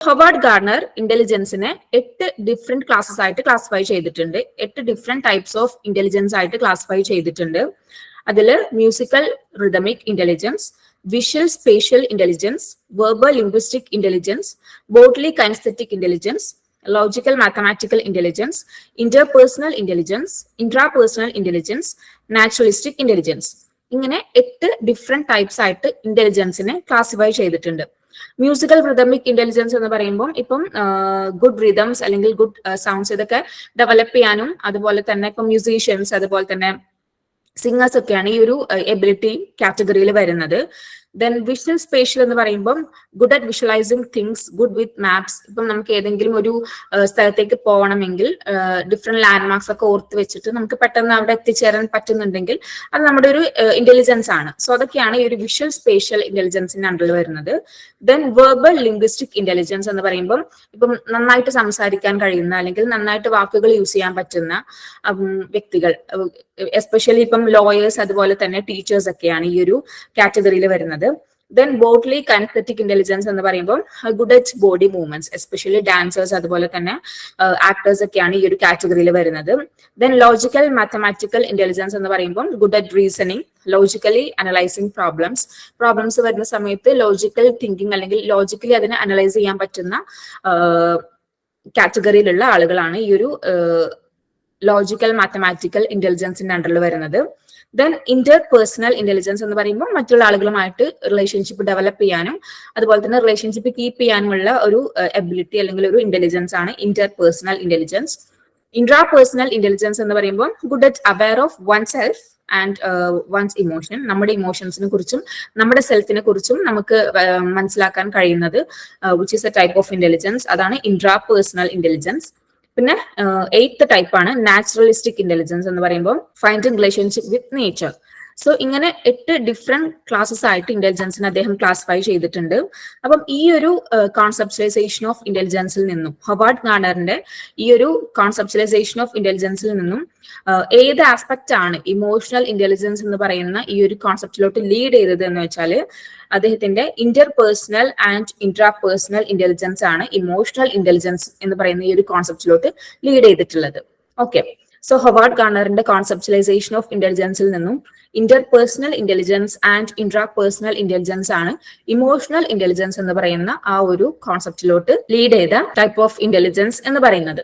Howard Gardner ഇന്റലിജൻസിനെ 8 different classes ആയിട്ട് classify ചെയ്തിട്ടുണ്ട്. 8 ഡിഫറെന്റ് ടൈപ്സ് ഓഫ് ഇന്റലിജൻസ് ആയിട്ട് ക്ലാസിഫൈ ചെയ്തിട്ടുണ്ട്. അതിൽ musical rhythmic intelligence, visual spatial intelligence, verbal linguistic intelligence, bodily kinesthetic intelligence, logical mathematical intelligence, interpersonal intelligence, intrapersonal intelligence, naturalistic intelligence. ഇങ്ങനെ 8 different types ആയിട്ട് ഇന്റലിജൻസിനെ classify ചെയ്തിട്ടുണ്ട്. Musical rhythmic intelligence എന്ന് പറയുമ്പോൾ ഇപ്പം ഗുഡ് റിതംസ് അല്ലെങ്കിൽ ഗുഡ് സൗണ്ട്സ് ഇതൊക്കെ develop ചെയ്യാനും, അതുപോലെ തന്നെ ഇപ്പം മ്യൂസീഷ്യൻസ് അതുപോലെ തന്നെ സിംഗേഴ്സ് ഒക്കെയാണ് ഈ ഒരു എബിലിറ്റി കാറ്റഗറിയിൽ വരുന്നത്. ദെൻ വിഷ്വൽ സ്പേഷ്യൽ എന്ന് പറയുമ്പോൾ good at visualising things, good with maps. ഇപ്പം നമുക്ക് ഏതെങ്കിലും ഒരു സ്ഥലത്തേക്ക് പോകണമെങ്കിൽ ഡിഫറെന്റ് ലാൻഡ്മാർക്സ് ഒക്കെ ഓർത്ത് വെച്ചിട്ട് നമുക്ക് പെട്ടെന്ന് അവിടെ എത്തിച്ചേരാൻ പറ്റുന്നുണ്ടെങ്കിൽ അത് നമ്മുടെ ഒരു ഇന്റലിജൻസ് ആണ്. സോ അതൊക്കെയാണ് ഈ ഒരു വിഷ്വൽ സ്പേഷ്യൽ ഇന്റലിജൻസിന്റെ അണ്ടറിൽ വരുന്നത്. ദെൻ വെർബൽ ലിംഗ്വിസ്റ്റിക് ഇന്റലിജൻസ് എന്ന് പറയുമ്പോൾ ഇപ്പം നന്നായിട്ട് സംസാരിക്കാൻ കഴിയുന്ന അല്ലെങ്കിൽ നന്നായിട്ട് വാക്കുകൾ യൂസ് ചെയ്യാൻ പറ്റുന്ന വ്യക്തികൾ, എസ്പെഷ്യലി ഇപ്പം ലോയേഴ്സ് അതുപോലെ തന്നെ ടീച്ചേഴ്സ് ഒക്കെയാണ് ഈ ഒരു കാറ്റഗറിയിൽ വരുന്നത്. ദെൻ ബോഡ്ലി കൈനസ്തെറ്റിക് ഇന്റലിജൻസ് എന്ന് പറയുമ്പോൾ good at body movements, especially dancers അതുപോലെ തന്നെ ആക്ടേഴ്സ് ഒക്കെയാണ് ഈ ഒരു കാറ്റഗറിയിൽ വരുന്നത്. ദെൻ ലോജിക്കൽ മാത്തമാറ്റിക്കൽ ഇന്റലിജൻസ് എന്ന് പറയുമ്പോൾ good at reasoning, logically analysing problems വരുന്ന സമയത്ത് ലോജിക്കൽ തിങ്കിങ് അല്ലെങ്കിൽ ലോജിക്കലി അതിനെ അനലൈസ് ചെയ്യാൻ പറ്റുന്ന കാറ്റഗറിയിലുള്ള ആളുകളാണ് ഈ ഒരു ലോജിക്കൽ മാത്തമാറ്റിക്കൽ ഇന്റലിജൻസിന്റെ അണ്ടറിൽ വരുന്നത്. ദെൻ ഇന്റർപേഴ്സണൽ ഇന്റലിജൻസ് എന്ന് പറയുമ്പോൾ മറ്റുള്ള ആളുകളുമായിട്ട് റിലേഷൻഷിപ്പ് ഡെവലപ്പ് ചെയ്യാനും അതുപോലെ തന്നെ റിലേഷൻഷിപ്പ് കീപ്പ് ചെയ്യാനുമുള്ള ഒരു എബിലിറ്റി അല്ലെങ്കിൽ ഒരു ഇന്റലിജൻസ് ആണ് ഇന്റർപേഴ്സണൽ ഇന്റലിജൻസ്. ഇൻട്രാപേഴ്സണൽ ഇന്റലിജൻസ് എന്ന് പറയുമ്പോൾ good at aware of one self and one's emotion, നമ്മുടെ ഇമോഷൻസിനെ കുറിച്ചും നമ്മുടെ സെൽഫിനെ കുറിച്ചും നമുക്ക് മനസ്സിലാക്കാൻ കഴിയുന്നത് which is a type of intelligence, അതാണ് ഇൻട്രാപേഴ്സണൽ ഇന്റലിജൻസ്. പിന്നെ 8th ടൈപ്പാണ് നാച്ചുറലിസ്റ്റിക് ഇന്റലിജൻസ് എന്ന് പറയുമ്പോൾ finding relationship with nature. So ഇങ്ങനെ 8 ഡിഫറെന്റ് ക്ലാസ്സസ് ആയിട്ട് ഇന്റലിജൻസിനെ അദ്ദേഹം ക്ലാസിഫൈ ചെയ്തിട്ടുണ്ട്. അപ്പം ഈ ഒരു കോൺസെപ്ച്വലൈസേഷൻ ഓഫ് ഇന്റലിജൻസിൽ നിന്നും, ഹൊവാർഡ് ഗാർണറിന്റെ ഈ ഒരു കോൺസെപ്ച്വലൈസേഷൻ ഓഫ് ഇന്റലിജൻസിൽ നിന്നും ഏത് ആസ്പെക്ട് ആണ് ഇമോഷണൽ ഇന്റലിജൻസ് എന്ന് പറയുന്ന ഈ ഒരു കോൺസെപ്റ്റിലോട്ട് ലീഡ് ചെയ്തത് എന്ന് വെച്ചാൽ അദ്ദേഹത്തിന്റെ ഇന്റർപേഴ്സണൽ ആൻഡ് ഇൻട്രാപേഴ്സണൽ ഇന്റലിജൻസ് ആണ് ഇമോഷണൽ ഇന്റലിജൻസ് എന്ന് പറയുന്ന ഈ ഒരു കോൺസെപ്റ്റിലോട്ട് ലീഡ് ചെയ്തിട്ടുള്ളത്. ഓക്കെ, സോ ഹൊവാർഡ് ഗാർണറിന്റെ കോൺസെപ്ച്വലൈസേഷൻ ഓഫ് ഇന്റലിജൻസിൽ നിന്നും interpersonal intelligence and intrapersonal intelligence ആണ് ഇമോഷണൽ ഇന്റലിജൻസ് എന്ന് പറയുന്ന ആ ഒരു കോൺസെപ്റ്റിലോട്ട് ലീഡ് ചെയ്ത ടൈപ്പ് ഓഫ് ഇന്റലിജൻസ് എന്ന് പറയുന്നത്.